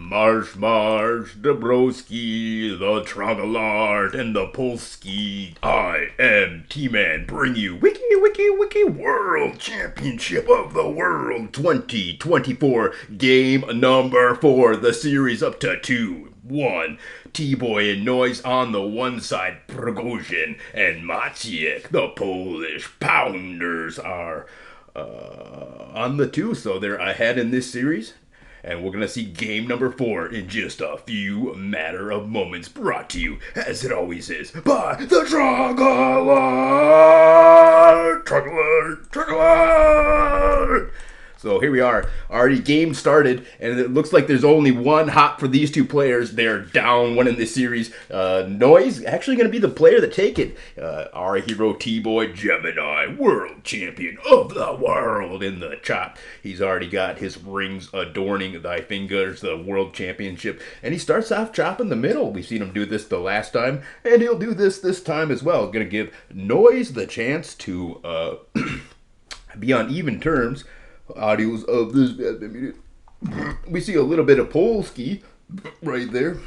Marsh, the broski, the Trogalard, and the Polski. I am T-Man, bring you Wiki World Championship of the World 2024, game number 4, the series up to 2-1. Teaboy and Noise on the one side, Prigozhin and Maciek, the Polish Pounders, are on the 2, so they're ahead in this series. And we're going to see game number 4 in just a few matter of moments, brought to you, as it always is, by the Truggler! So here we are, already game started, and it looks like there's only one hop for these two players. They're down one in this series. Noise actually going to be the player to take it. Our hero Teaboy Gemini, world champion of the world in the chop. He's already got his rings adorning thy fingers, the world championship, and he starts off chopping the middle. We've seen him do this the last time, and he'll do this time as well. Going to give Noise the chance to be on even terms. Audios of this. We see a little bit of Polski right there.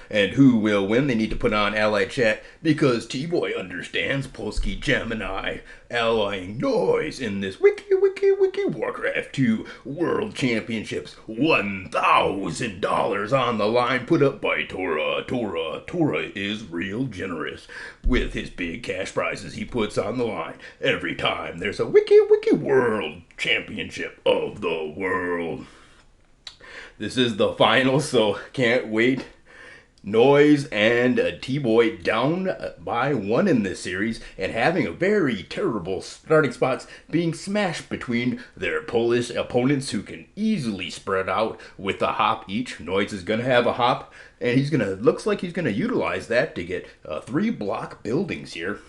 And who will win? They need to put on allied chat because T-Boy understands Polski Gemini allying Noise in this Wiki Warcraft 2 World Championships. $1,000 on the line put up by Tora. Tora is real generous with his big cash prizes he puts on the line every time there's a Wiki World Championship of the world. This is the final, so can't wait. Noise and T-Boy down by 1 in this series and having a very terrible starting spots, being smashed between their Polish opponents who can easily spread out with a hop each. Noise is going to have a hop, and looks like he's going to utilize that to get 3 block buildings here.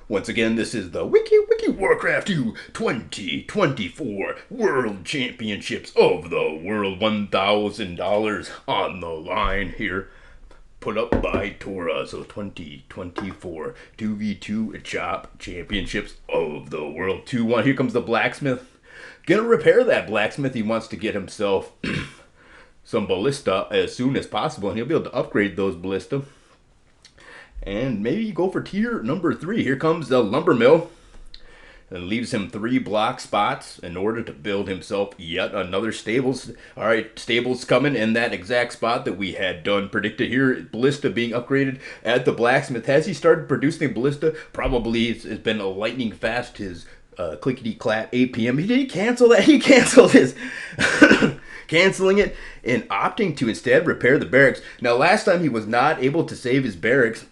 Once again, this is the Wiki Warcraft 2 2024 World Championships of the World. $1,000 on the line here, put up by Tora. So 2024 2v2 Chop Championships of the World. 2-1. Here comes the blacksmith. Gonna repair that blacksmith. He wants to get himself some ballista as soon as possible, and he'll be able to upgrade those ballista. And maybe go for tier number 3. Here comes the lumber mill. And leaves him 3 block spots in order to build himself yet another stables. Alright, stables coming in that exact spot that we had done predicted here. Ballista being upgraded at the blacksmith. Has he started producing ballista? Probably it's been a lightning fast his clickety-clap 8 p.m. He didn't cancel that. He canceled his... canceling it and opting to instead repair the barracks. Now last time he was not able to save his barracks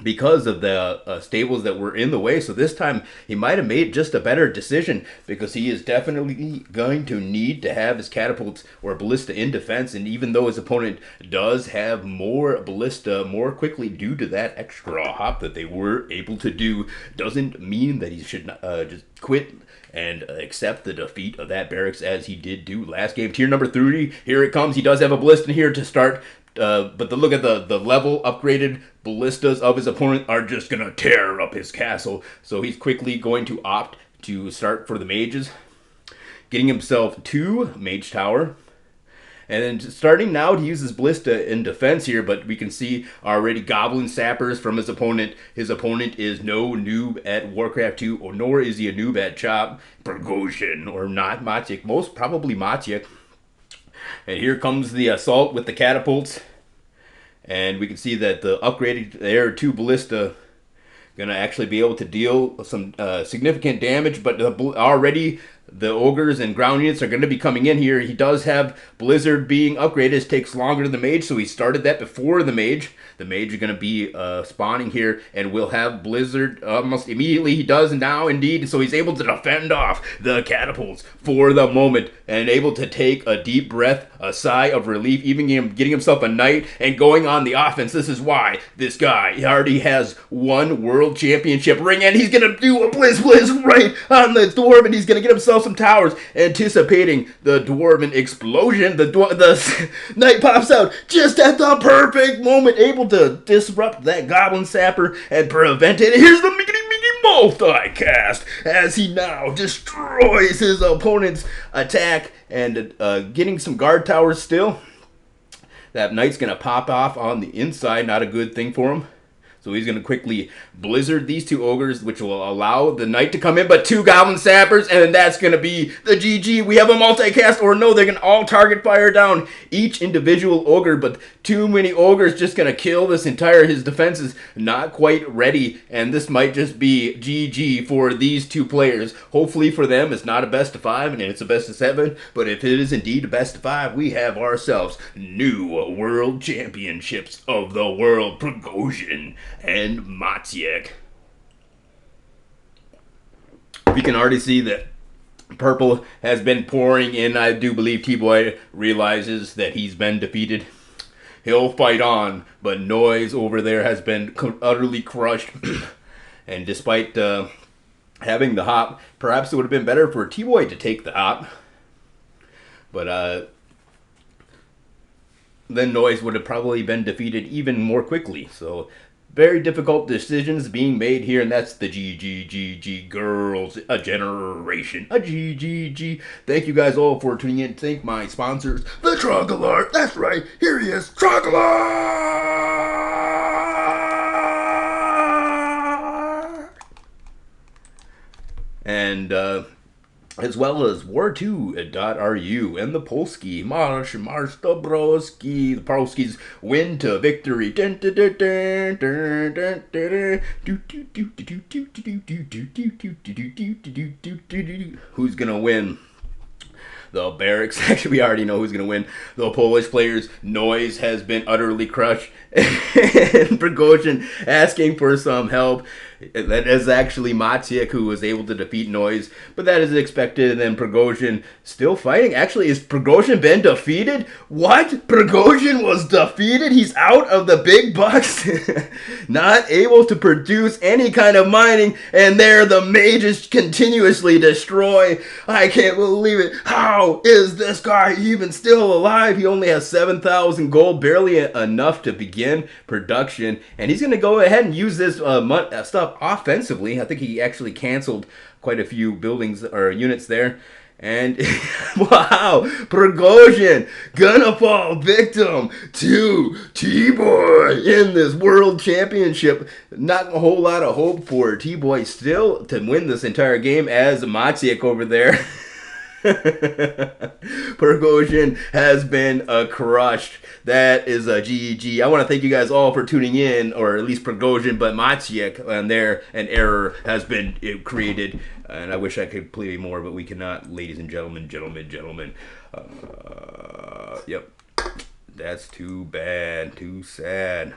because of the stables that were in the way. So this time he might have made just a better decision, because he is definitely going to need to have his catapults or ballista in defense. And even though his opponent does have more ballista more quickly due to that extra hop that they were able to do, doesn't mean that he should just quit and accept the defeat of that barracks as he did do last game. Tier number 3, here it comes. He does have a ballista in here to start. But look at the level upgraded ballistas of his opponent are just going to tear up his castle. So he's quickly going to opt to start for the mages. Getting himself 2 mage tower. And then starting now to use his ballista in defense here, but we can see already goblin sappers from his opponent. His opponent is no noob at Warcraft 2, or nor is he a noob at Chop, Prigozhin, or not Maciek. Most probably Maciek. And here comes the assault with the catapults. And we can see that the upgraded there 2 ballista going to actually be able to deal some significant damage. But already the ogres and ground units are going to be coming in here. He does have Blizzard being upgraded. It takes longer than the mage, so he started that before the mage. The mage are going to be spawning here, and will have Blizzard almost immediately. He does now, indeed, so he's able to defend off the catapults for the moment, and able to take a deep breath, a sigh of relief, even getting himself a knight and going on the offense. This is why this guy already has 1 world championship ring, and he's going to do a blizz right on the dwarf, and he's going to get himself some towers, anticipating the dwarven explosion. The knight pops out just at the perfect moment, able to disrupt that goblin sapper and prevent it. Here's the multicast as he now destroys his opponent's attack and getting some guard towers still. That knight's going to pop off on the inside, not a good thing for him. So he's going to quickly blizzard these two ogres, which will allow the knight to come in, but two goblin sappers, and that's going to be the GG. We have a multicast, or no, they're going to all target fire down each individual ogre, but too many ogres just going to kill this entire, his defense is not quite ready, and this might just be GG for these two players. Hopefully for them, it's not a best of 5, and it's a best of 7, but if it is indeed a best of 5, we have ourselves new world championships of the world, Prigozhin and Maciek. We can already see that purple has been pouring in. I do believe teaboy realizes that he's been defeated. He'll fight on, but Noise over there has been utterly crushed. And despite having the hop, perhaps it would have been better for teaboy to take the hop. But then Noise would have probably been defeated even more quickly. So very difficult decisions being made here, and that's the GG girls, a generation, a GG. Thank you guys all for tuning in. Thank my sponsors, the Trogler. That's right, here he is, Trogler! And as well as War2.ru and the Polski, Marsz Dobrowski, the Polskis win to victory. Who's gonna win? The barracks, actually we already know who's going to win. The Polish players, Noise has been utterly crushed. And Prigozhin asking for some help. That is actually Maciek who was able to defeat Noise. But that is expected. And then Prigozhin still fighting. Actually, has Prigozhin been defeated? What? Prigozhin was defeated? He's out of the big bucks? Not able to produce any kind of mining. And there the mages continuously destroy. I can't believe it. How is this guy even still alive? He only has 7,000 gold, barely enough to begin production, and he's going to go ahead and use this stuff offensively. I think he actually canceled quite a few buildings or units there. And wow, Prigozhin gonna fall victim to Teaboy in this world championship. Not a whole lot of hope for Teaboy still to win this entire game, as Maciek over there. Prigozhin has been crushed. That is a GG. I want to thank you guys all for tuning in, or at least Prigozhin, but Maciek, and there an error has been created, and I wish I could play more, but we cannot, ladies and gentlemen, yep, that's too bad, too sad.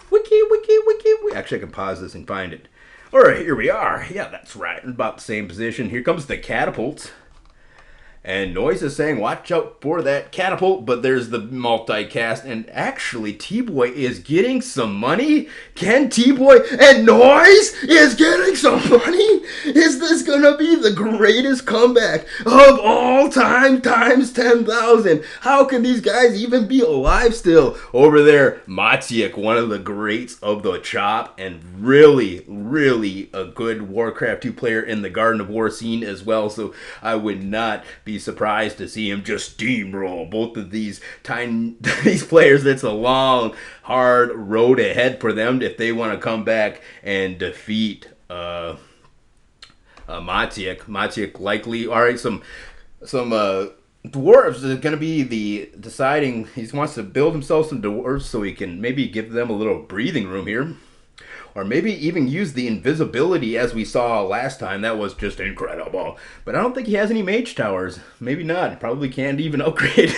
Wiki. Actually, I can pause this and find it. All right, here we are. Yeah, that's right. About the same position. Here comes the catapults. And Noise is saying, watch out for that catapult, but there's the multicast, and actually, Teaboy is getting some money? Can Teaboy and Noise is getting some money? Is this gonna be the greatest comeback of all time times 10,000? How can these guys even be alive still? Over there, Maciek, one of the greats of the chop, and really, really a good Warcraft 2 player in the Garden of War scene as well, so I would not be surprised to see him just steamroll both of these these players. It's a long, hard road ahead for them if they want to come back and defeat Maciek. Maciek likely, all right, some dwarves are going to be the deciding. He wants to build himself some dwarves so he can maybe give them a little breathing room here. Or maybe even use the invisibility as we saw last time. That was just incredible. But I don't think he has any mage towers. Maybe not. Probably can't even upgrade.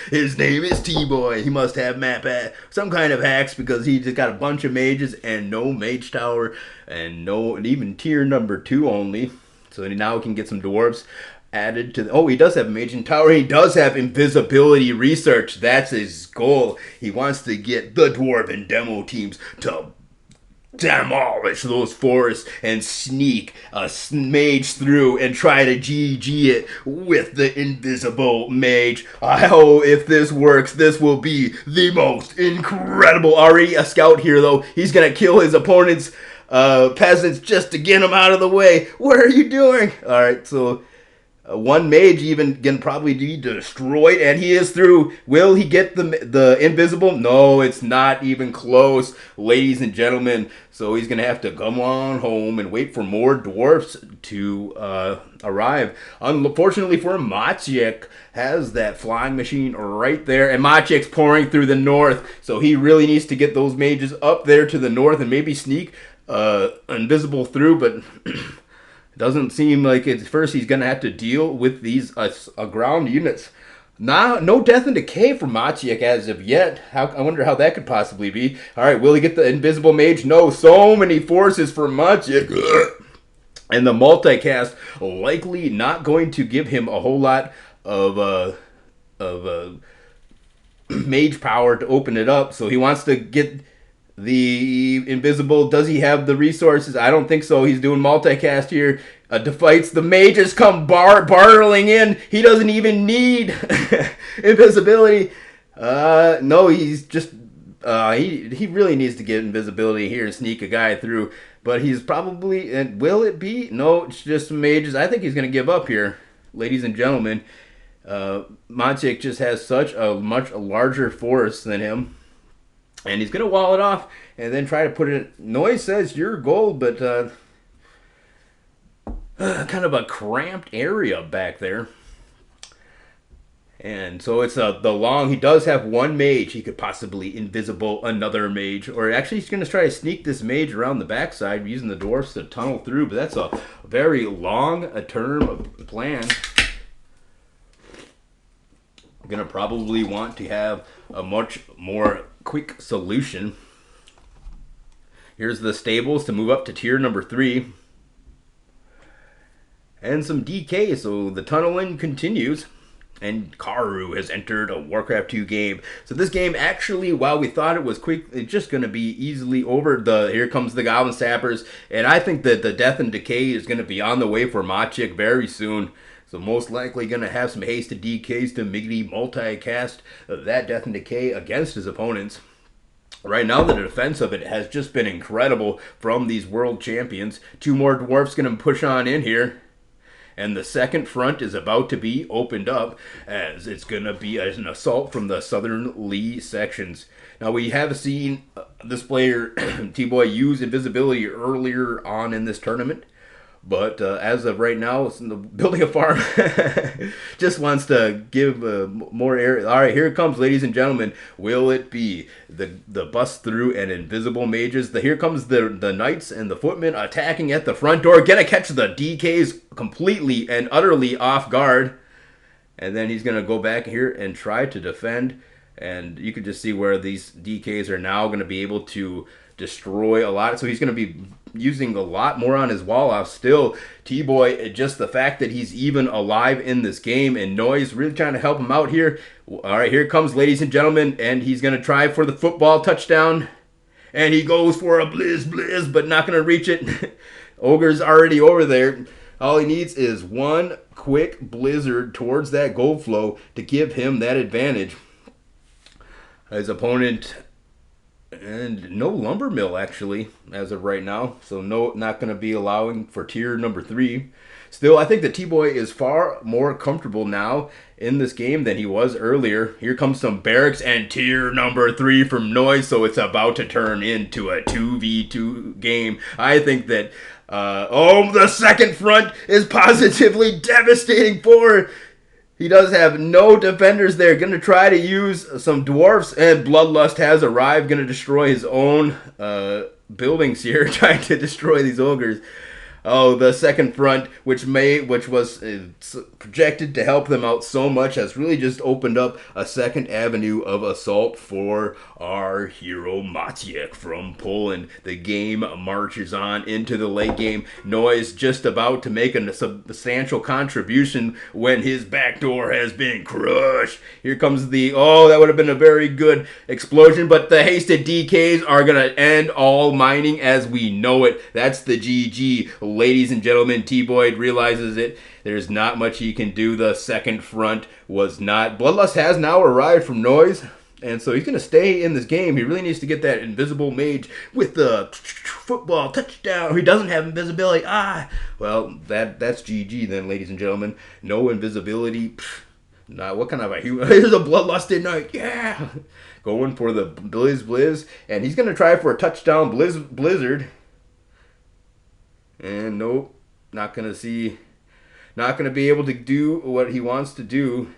His name is Teaboy. He must have some kind of hacks, because he just got a bunch of mages and no mage tower. And even tier number 2 only. So now we can get some dwarves added to he does have a mage and tower. He does have invisibility research. That's his goal. He wants to get the dwarven demo teams to demolish those forests and sneak a mage through and try to GG it with the invisible mage. If this works, this will be the most incredible. Already a scout here, though. He's gonna kill his opponent's peasants just to get him out of the way. What are you doing? All right, so one mage even can probably be destroyed, and he is through. Will he get the invisible? No, it's not even close, ladies and gentlemen. So he's gonna have to come on home and wait for more dwarfs to arrive. Unfortunately for him, maciek has that flying machine right there, and maciek's pouring through the north, so he really needs to get those mages up there to the north and maybe sneak invisible through, but doesn't seem like at first he's going to have to deal with these ground units. Now, no death and decay for maciek as of yet. I wonder how that could possibly be. All right, will he get the invisible mage? No, so many forces for maciek. And the multicast likely not going to give him a whole lot of mage power to open it up. So he wants to get the invisible. Does he have the resources? I don't think so. He's doing multicast here. Defights the mages come barreling in. He doesn't even need invisibility. No, he's just he really needs to get invisibility here and sneak a guy through. But he's probably, and will it be? No, it's just mages. I think he's going to give up here, ladies and gentlemen. Maciek just has such a much larger force than him. And he's going to wall it off and then try to put it in. Noise says you're gold, but kind of a cramped area back there. And so it's the long. He does have one mage. He could possibly invisible another mage. Or actually, he's going to try to sneak this mage around the backside using the dwarfs to tunnel through. But that's a very long term plan. Going to probably want to have a much more quick solution. Here's the stables to move up to tier number 3. And some DK, so the tunneling continues. And Karu has entered a Warcraft 2 game. So this game actually, while we thought it was quick, it's just going to be easily over. Here comes the Goblin Sappers. And I think that the Death and Decay is going to be on the way for maciek very soon. So most likely going to have some hasted DKs to maybe multicast that Death and Decay against his opponents. Right now, the defense of it has just been incredible from these world champions. 2 more dwarfs going to push on in here. And the second front is about to be opened up as it's going to be an assault from the southern Lee sections. Now, we have seen this player, Teaboy, use invisibility earlier on in this tournament. But as of right now, building a farm just wants to give more area. All right, here it comes, ladies and gentlemen. Will it be the bust through and invisible mages? Here comes the knights and the footmen attacking at the front door. Gonna catch the DKs completely and utterly off guard. And then he's gonna go back here and try to defend. And you can just see where these DKs are now going to be able to destroy a lot. So he's going to be using a lot more on his wall off still. Teaboy, just the fact that he's even alive in this game, and Noise really trying to help him out here. All right, here it comes, ladies and gentlemen, and he's going to try for the football touchdown. And he goes for a blizz, but not going to reach it. Ogre's already over there. All he needs is one quick blizzard towards that gold flow to give him that advantage. His opponent, and no lumber mill actually as of right now, so not going to be allowing for tier number 3. Still, I think that Teaboy is far more comfortable now in this game than he was earlier. Here comes some barracks and tier number 3 from Noise, so it's about to turn into a 2v2 game. I think that the second front is positively devastating for. He does have no defenders there. Going to try to use some dwarfs, and Bloodlust has arrived. Going to destroy his own buildings here, trying to destroy these ogres. Oh, the second front, which was projected to help them out so much, has really just opened up a second avenue of assault for our hero Maciek from Poland. The game marches on into the late game. Noise just about to make a substantial contribution when his back door has been crushed. Here comes that would have been a very good explosion, but the hasted DKs are going to end all mining as we know it. That's the GG. Ladies and gentlemen, Teaboy realizes it. There's not much he can do. The second front was not. Bloodlust has now arrived from Noise. And so he's going to stay in this game. He really needs to get that invisible mage with the football touchdown. He doesn't have invisibility. Well, that's GG then, ladies and gentlemen. No invisibility. Nah, what kind of a hero? Here's a bloodlusted knight. Yeah. Going for the blizz. And he's going to try for a touchdown blizzard. And nope. Not going to be able to do what he wants to do.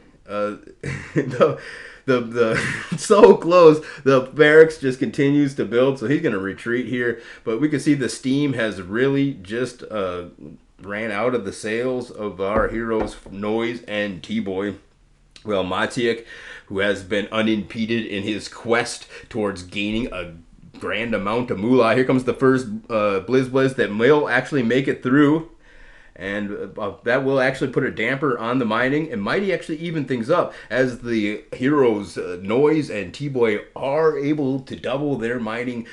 The so close. The barracks just continues to build, so he's going to retreat here. But we can see the steam has really just ran out of the sails of our heroes, Noise and Teaboy. Well, Maciek, who has been unimpeded in his quest towards gaining a grand amount of moolah. Here comes the first blizz that will actually make it through. And that will actually put a damper on the mining and might actually even things up as the heroes Noise and Teaboy are able to double their mining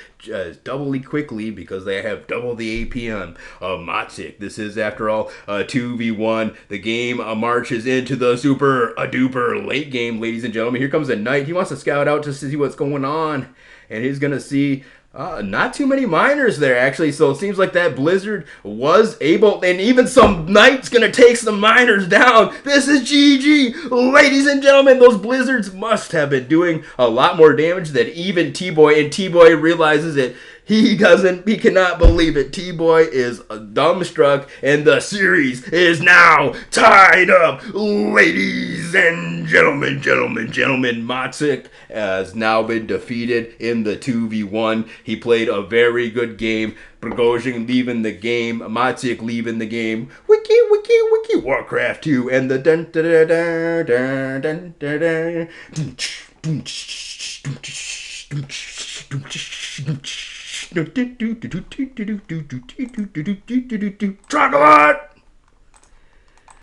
doubly quickly because they have double the APM of Maciek. This is, after all, a 2v1. The game marches into the super duper late game, ladies and gentlemen. Here comes a knight. He wants to scout out to see what's going on, and he's going to see not too many miners there, actually. So it seems like that blizzard was able, and even some knight's gonna take some miners down. This is GG, ladies and gentlemen. Those blizzards must have been doing a lot more damage than even Teaboy, and Teaboy realizes it. He cannot believe it. Teaboy is dumbstruck, and the series is now tied up. Ladies and gentlemen. Maciek has now been defeated in the 2v1. He played a very good game. Prigozhin leaving the game. Maciek leaving the game. Wiki, Warcraft 2. And the dun dun dun dun dun dun dun. Chocolate!